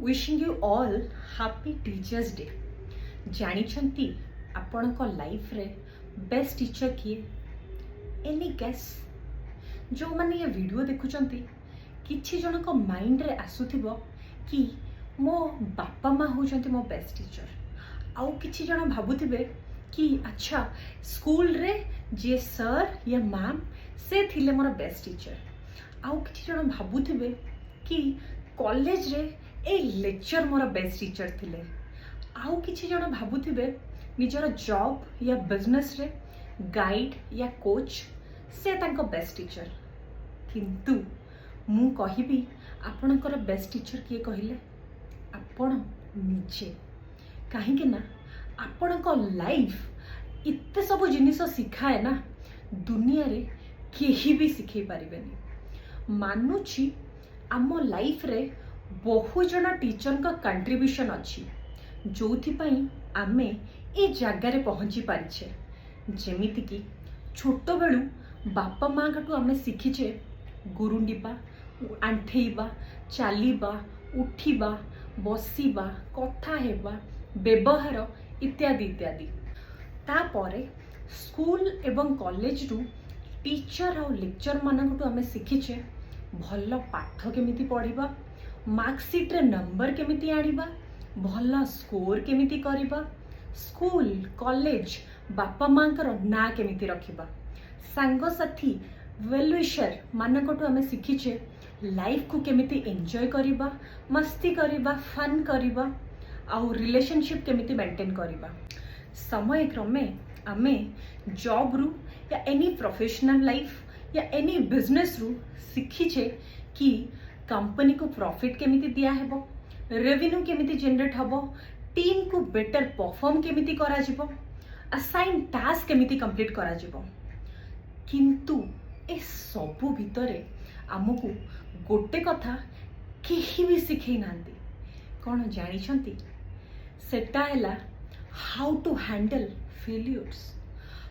Wishing you all happy Teachers Day. ଜାଣିଛନ୍ତି ଆପଣଙ୍କ ଲାଇଫରେ ବେଷ୍ଟ ଟିଚର କିଏ? Any guess? ଯେଉଁମାନେ ଏ ଭିଡ଼ିଓ ଦେଖୁଛନ୍ତି କିଛି ଜଣଙ୍କ ମାଇଣ୍ଡରେ ଆସୁଥିବ କି ମୋ ବାପା ମା ହେଉଛନ୍ତି ମୋ ବେଷ୍ଟ ଟିଚର, ଆଉ କିଛି ଜଣ ଭାବୁଥିବେ କି ଆଚ୍ଛା ସ୍କୁଲରେ ଯିଏ ସାର୍ ୟା ମ୍ୟାମ୍ ସେ ଥିଲେ ମୋର ବେଷ୍ଟ ଟିଚର, ଆଉ କିଛି ଜଣ ଭାବୁଥିବେ କି କଲେଜରେ ए लेक्चर मोर बेस्ट टीचर थिले, आउ किछि जण भाबुथिबे निजर जॉब या बिजनेस रे गाइड या कोच से तांको बेस्ट टीचर। किंतु मु कहिबी आपणकर बेस्ट टीचर किए कहिले आपण निजे, काहे कि ना आपणको लाइफ इत्ते सब जिनिस सिखाए ना दुनिया रे केही भी सिखै पारिबेनी। मानुछि आम लाइफ रे बहु जन टीचर का कंट्रीब्यूशन अच्छी जो आमे ए जगार पहुँची पारिछे। जेमिति कि छोट बेलू बापा माँ कटू आमे शिखीचे गुरुंडीबा, आंठेइबा, चालीबा, उठीबा, बसीबा, कथा हेबा, व्यवहार इत्यादि इत्यादि। तापरे स्कूल एवं कॉलेज रु टीचर और लेक्चर मानकटू आमे शिखीचे भल पाठ केमिति पढ़िबा, मार्कशीट रे नंबर केमिति आनिबा, भल स्कोर केमिति करिबा, स्कूल कॉलेज बापा मांकर ना केमिति रखिबा, सांग साथी वेल विशर मानकटू आमे शिखीचे लाइफ को केमिति एंजॉय करिबा, मस्ती करिबा, फन करिबा, आउ रिलेशनशिप केमिति मेंटेन करिबा। समय क्रमे आमे जॉब रु या एनी प्रोफेशनल लाइफ या एनी बिजनेस रु शिखीचे कि कंपनी को प्रॉफिट केमिति दिया हेबो, रेवेन्यू केमिति जनरेट हबो, टीम को बेटर परफॉर्म केमिति करा जिवो, असाइन टास्क केमिति कंप्लीट करा जिवो। किंतु ए सबु भितरे आमको गोटे कथा केही भी सिखै नांती। कोन जानि छंती? सेटा हैला how to handle failures,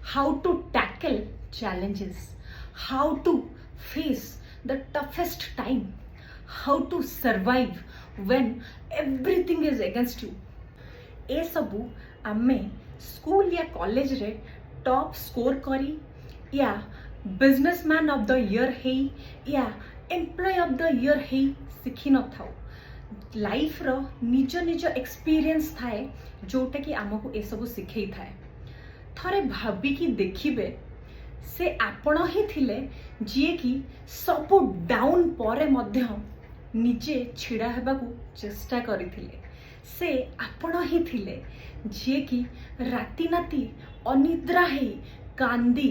how to tackle challenges, how to face the toughest time, how to survive when everything is against you। ए सबू आमे स्कूल या कॉलेज रे टॉप स्कोर करी या बिजनेसमैन ऑफ द ईयर है या एम्प्लॉय ऑफ द ईयर है शिखी न थाउ। लाइफ रो निज निज एक्सपीरियंस थाए जोटा कि आमको ए सबू शिखै थाए। थरे भाबी कि देखिबे से आपण ही थिले जे कि सबू डाउन परे मध्य निजे छिड़ा हेबाकू चेष्टा करिथिले। से आपण ही थिले जे कि राति नाती अनिद्रा हे कांदी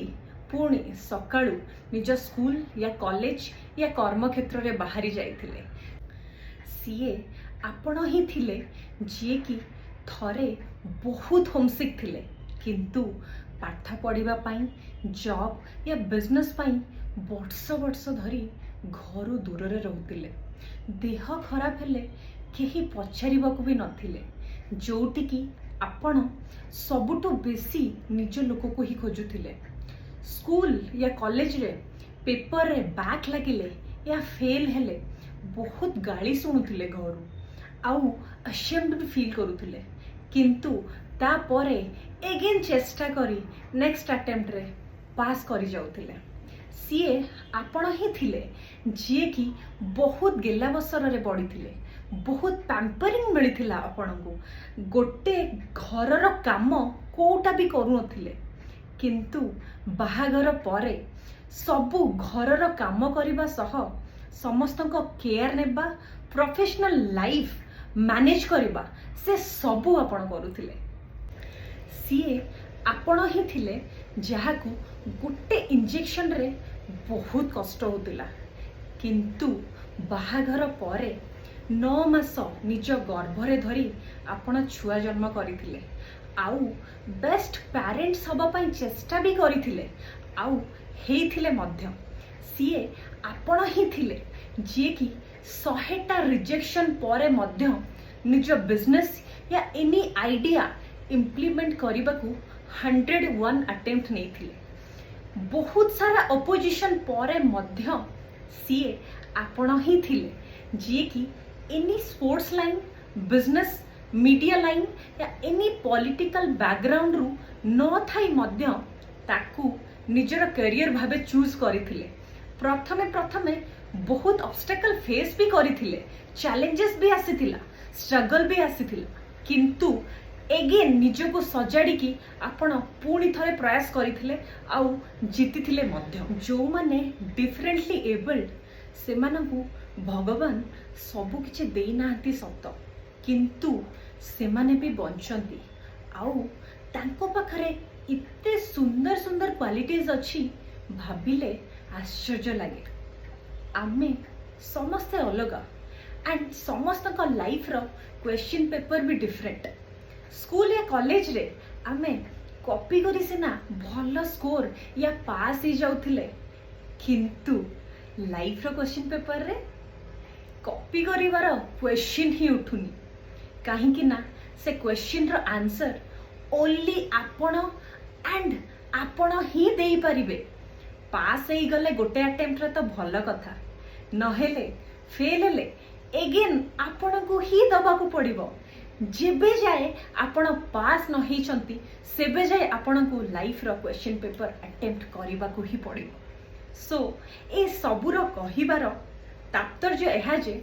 पुणी सकाळू निज स्कूल या कॉलेज या कर्म क्षेत्र रे बाहरी जाइथिले। सीए आपण ही थिले जे कि थरे बहुत होमसिक थिले, किंतु पाठ पढ़िबा पाई, जॉब या बिजनेस पाई वर्ष वर्ष धरी घर दूर रे रहउतिले। देह खराब हेले केही पचारिबाकू भी नथिले, जोटी कि आपण सबुटो बेसी निज लोक को ही खोजुथिले। स्कूल या कॉलेज रे पेपर रे बैक लागिले या फेल हेले बहुत गाली सुनुथिले घरू, आउ अशेम्ड भी फील करुथिले, किंतु ता परे एगेन चेष्टा करी नेक्स्ट अटेम्प्ट रे पास करी जाउथिले। सीए आपण ही थिले जे कि बहुत गेला बसर रे पड़ी थिले, बहुत पैम्परिंग मिलिथिला आपनको, गोटे घरर काम कोटा भी करू नथिले, किंतु बाहागर परे सबु घरर काम करिबा सह समस्तक केयर नेबा, प्रोफेशनल लाइफ मैनेज करिबा से सबु आपण करूथिले। सीए आपण ही थिले जहाकू गोटे इंजेक्शन रे बहुत कष्ट होतिला, किंतु बाहाघर परे 9 मास निज गर्भरे धरी आपण छुआ जन्म करिथिले, आउ बेस्ट पेरेंट्स हबा पई चेष्टा भी करिथिले, आउ हेइथिले मध्य। सीए आपण ही थिले जे कि 100टा रिजेक्शन परे मध्य निज बिजनेस या एनी आइडिया इम्प्लीमेंट करबाकू 101 अटेम्प्ट नेथिले। बहुत सारा अपोजिशन परे मध्य सीए आपण ही थिले जे कि any sports line business media line या एनी पॉलिटिकल बैकग्राउंड रु न थाई मध्य ताकू निजर करियर भाबे चूज करिथिले। प्रथमे प्रथमे बहुत ऑब्स्टेकल फेस भी करिथिले, चैलेंजेस भी आसीथिला, स्ट्रगल भी आसीथिला, किंतु एगेन निज को सजाड़ी की आपण पुणी थरे प्रयास करिथिले आउ जीतिथिले मध्य। जो माने डिफरेंटली एबल्ड से मानकु भगवान सबु किछि देई नाहंती सत, किंतु से माने भी बंचंती आउ तांको पाखरे इत्ते सुंदर सुंदर क्वालिटीज अछि भाबिले आश्चर्य लगे। आमे समस्ते अलग एंड समस्त का लाइफ रो क्वेश्चन पेपर भी डिफरेंट। स्कूल या कॉलेज रे आमे कॉपी करी सिना भल स्कोर या पास ही जाउथिले, किंतु लाइफ रो क्वेश्चन पेपर रे कॉपी करिवार क्वेश्चन ही उठुनी, कहीं ना से क्वेश्चन रो आंसर ओनली आपण एंड आपण ही देई परिबे। पास ही गले गोटे अटेम्प्ट रे तो भल कथा, नहेले फेल हेले एगेन आपण को ही दबा को पड़िबो। जेबे जाए आपण पास न होइचंती सेबे जाए आपण को लाइफ रो क्वेश्चन पेपर अटेम्प्ट करबा को ही पड़िबो। सो ए सबुर कहिबार तात्पर्य एहा जे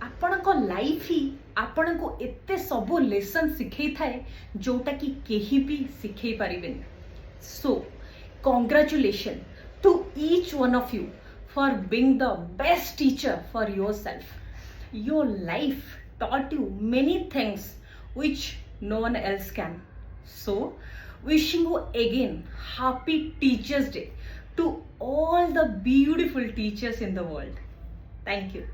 आपण को लाइफ ही आपण को एते सबु लेसन सिखै थाए जोटा कि केही भी सिखै परिबेन। So congratulation to each one of you for being the best teacher for yourself. Your life taught you many things which no one else can. So, wishing you again happy Teachers Day to all the beautiful teachers in the world. Thank you.